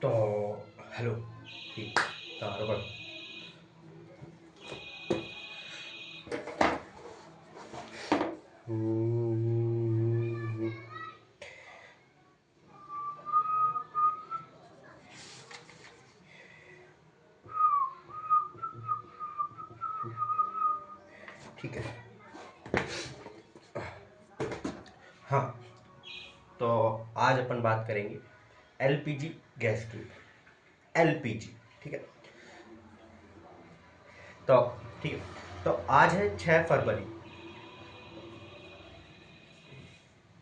तो हेलो ठीक बराबर। ठीक है। हाँ, तो आज अपन बात करेंगे एलपीजी गैस की। एलपीजी, ठीक है। तो ठीक है, तो आज है 6 फरवरी।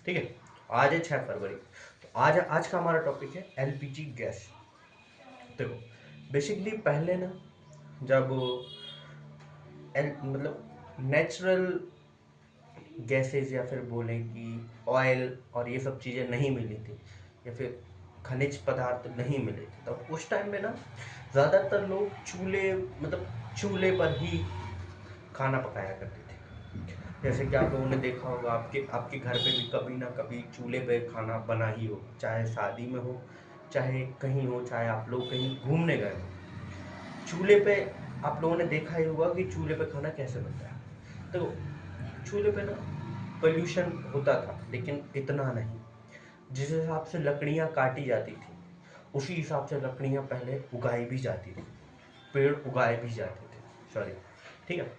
ठीक है, आज है 6 फरवरी। तो आज का हमारा टॉपिक है एलपीजी गैस। देखो, बेसिकली पहले ना, जब मतलब नेचुरल गैसेस या फिर बोलें कि ऑयल और ये सब चीज़ें नहीं मिली थी, या फिर खनिज पदार्थ नहीं मिले थे, तब उस टाइम में ना ज़्यादातर लोग चूल्हे पर ही खाना पकाया करते थे। जैसे कि आप लोगों ने देखा होगा, आपके आपके घर पे भी कभी ना कभी चूल्हे पे खाना बना ही हो, चाहे शादी में हो, चाहे कहीं हो, चाहे आप लोग कहीं घूमने गए हो। चूल्हे पे आप लोगों ने देखा ही होगा कि चूल्हे पे खाना कैसे बनता है। तो चूल्हे पे ना पोल्यूशन होता था, लेकिन इतना नहीं। जिस हिसाब से लकड़ियाँ काटी जाती थी, उसी हिसाब से लकड़ियाँ पहले उगाई भी जाती थी, पेड़ उगाए भी जाते थे। सॉरी, ठीक है।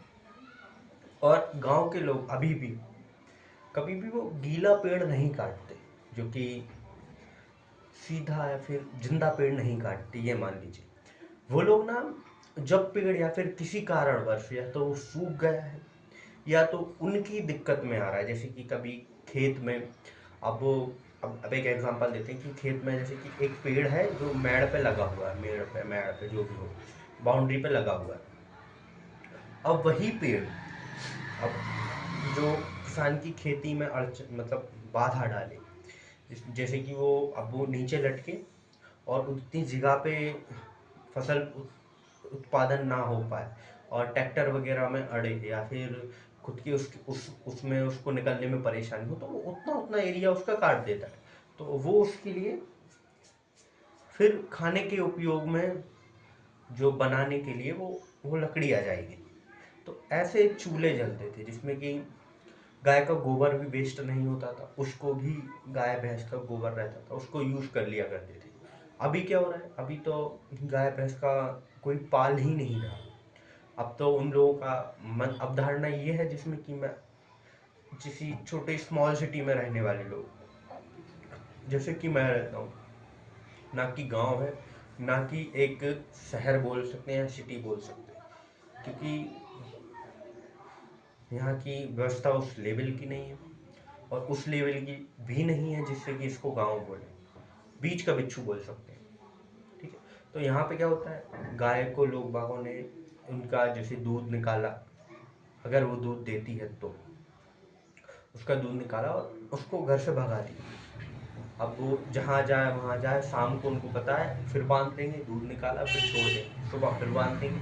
और गांव के लोग अभी भी कभी भी वो गीला पेड़ नहीं काटते, जो कि सीधा या फिर जिंदा पेड़ नहीं काटते, ये मान लीजिए। वो लोग ना, जब पेड़ या फिर किसी कारणवश या तो वो सूख गया है, या तो उनकी दिक्कत में आ रहा है, जैसे कि कभी खेत में, अब वो अब एक एग्जांपल देते हैं कि खेत में जैसे कि एक पेड़ है जो मेड़ पे लगा हुआ है, मेड़ पे जो भी हो, बाउंड्री पे लगा हुआ है। अब वही पेड़, अब जो किसान की खेती में अड़च मतलब बाधा डाले, जैसे कि वो अब वो नीचे लटके और उतनी जगह पे फसल उत्पादन ना हो पाए, और ट्रैक्टर वगैरह में अड़े, या फिर खुद की उसमें उसको निकलने में परेशानी हो, तो वो उतना उतना एरिया उसका काट देता है। तो वो उसके लिए फिर खाने के उपयोग में, जो बनाने के लिए वो लकड़ी आ जाएगी। तो ऐसे चूल्हे जलते थे जिसमें कि गाय का गोबर भी वेस्ट नहीं होता था, उसको भी, गाय भैंस का गोबर रहता था, उसको यूज कर लिया करते थे। अभी क्या हो रहा है, अभी तो गाय भैंस का कोई पाल ही नहीं रहा। अब तो उन लोगों का मन अवधारणा ये है, जिसमें कि मैं किसी छोटे स्मॉल सिटी में रहने वाले लोग, जैसे कि मैं रहता हूँ, ना कि गांव है, ना कि एक शहर बोल सकते हैं या सिटी बोल सकते हैं, क्योंकि यहाँ की व्यवस्था उस लेवल की नहीं है, और उस लेवल की भी नहीं है जिससे कि इसको गांव बोले, बीच का बिच्छू बोल सकते हैं। ठीक है, तो यहाँ पे क्या होता है, गाय को लोग बागों ने उनका जैसे दूध निकाला, अगर वो दूध देती है तो उसका दूध निकाला और उसको घर से भगा दिया। अब वो जहाँ जाए वहाँ जाए, शाम को उनको पता है फिर बांध देंगे, दूध निकाला फिर छोड़ देंगे, सुबह फिर बांध देंगे,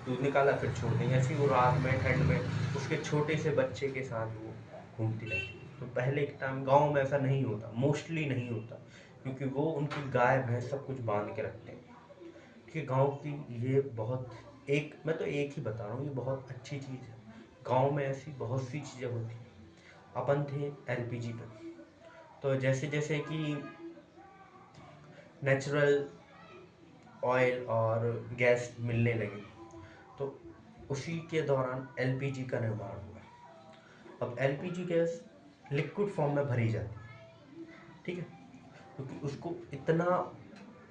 दूध निकाला फिर छोड़ देंगे, ऐसे ही वो रात में ठंड में उसके छोटे से बच्चे के साथ वो घूमती रहती है। तो पहले के टाइम गाँव में ऐसा नहीं होता, मोस्टली नहीं होता, क्योंकि वो उनकी गाय भैंस सब कुछ बांध के रखते हैं। कि गाँव की ये बहुत, एक मैं तो एक ही बता रहा हूँ, ये बहुत अच्छी चीज़ है। गाँव में ऐसी बहुत सी चीज़ें होती हैं। अपन थे एलपीजी पे, तो जैसे जैसे कि नेचुरल ऑयल और गैस मिलने लगी, तो उसी के दौरान एलपीजी का निर्माण हुआ। अब एलपीजी गैस लिक्विड फॉर्म में भरी जाती है, ठीक है, क्योंकि उसको इतना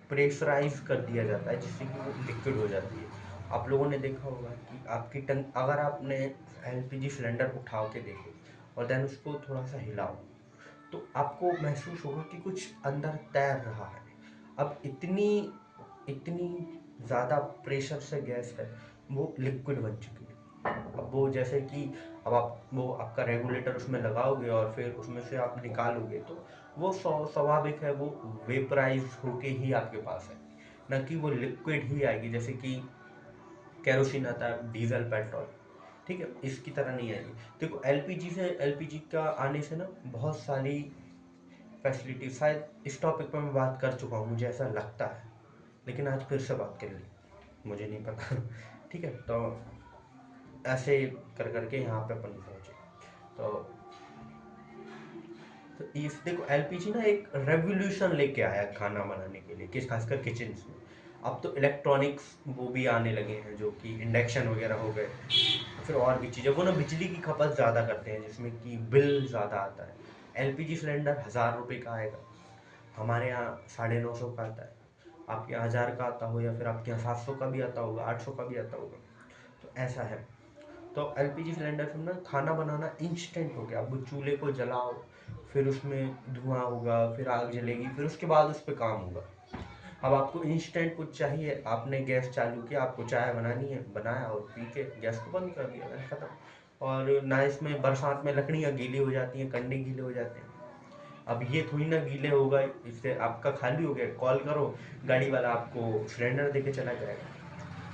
प्रेशराइज कर दिया जाता है जिससे कि वो लिक्विड हो जाती है। आप लोगों ने देखा होगा कि आपकी टंग, अगर आपने एलपीजी सिलेंडर उठा के देखो और देन उसको थोड़ा सा हिलाओ, तो आपको महसूस होगा कि कुछ अंदर तैर रहा है। अब इतनी इतनी ज़्यादा प्रेशर से गैस है, वो लिक्विड बन चुकी है। अब वो जैसे कि, अब आप वो आपका रेगुलेटर उसमें लगाओगे और फिर उसमें से आप निकालोगे, तो वो स्वाभाविक है, वो वेपराइज होके ही आपके पास है, ना कि वो लिक्विड ही आएगी, जैसे कि केरोसिन आता है, डीजल, पेट्रोल, ठीक है, इसकी तरह नहीं आएगी। देखो, एलपीजी का आने से ना बहुत सारी फैसिलिटी, शायद इस टॉपिक पर मैं बात कर चुका हूँ, मुझे ऐसा लगता है। लेकिन आज फिर से बात कर ली, मुझे नहीं पता। ठीक है, तो ऐसे कर करके यहाँ पे अपन पहुँचे। तो इस देखो एलपीजी ना एक रेवोल्यूशन लेके आया खाना बनाने के लिए, किस खासकर किचन में। अब तो इलेक्ट्रॉनिक्स वो भी आने लगे हैं, जो कि इंडक्शन वगैरह हो गए, फिर और भी चीज़ें। वो ना बिजली की खपत ज़्यादा करते हैं, जिसमें कि बिल ज़्यादा आता है। एलपीजी सिलेंडर 1000 रुपये का आएगा, हमारे यहाँ 950 का आता है। आपके यहाँ 1000 का आता हो, या फिर आपके यहाँ 700 का भी आता होगा, 800 का भी आता होगा। तो ऐसा है। तो एलपीजी सिलेंडर से ना खाना बनाना इंस्टेंट हो गया। अब वो चूल्हे को जलाओ, फिर उसमें धुआं होगा, फिर आग जलेगी, फिर उसके बाद उस पर काम होगा। अब आपको इंस्टेंट कुछ चाहिए, आपने गैस चालू किया, आपको चाय बनानी है, बनाया और पी के गैस को बंद कर दिया, बस खत्म। और ना इसमें बरसात में लकड़ियाँ गीली हो जाती हैं, कंडे गीले हो जाते हैं। अब ये थोड़ी ना गीले होगा, इससे आपका खाली हो गया, कॉल करो, गाड़ी वाला आपको सिलेंडर दे के चला जाएगा।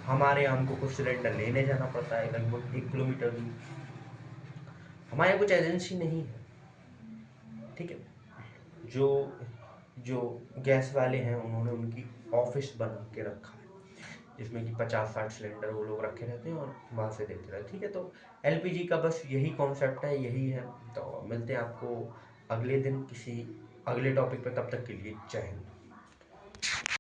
हमारे यहाँ हमको कुछ सिलेंडर लेने जाना पड़ता है लगभग 1 किलोमीटर दूर। हमारे यहाँ कुछ एजेंसी नहीं है, ठीक है। जो जो गैस वाले हैं उन्होंने उनकी ऑफिस बना के रखा है, जिसमें कि 50-60 सिलेंडर वो लोग रखे रहते हैं और वहाँ से देते रहते हैं, ठीक है। तो एलपीजी का बस यही कॉन्सेप्ट है, यही है। तो मिलते हैं आपको अगले दिन किसी अगले टॉपिक पे, तब तक के लिए जय हिंद।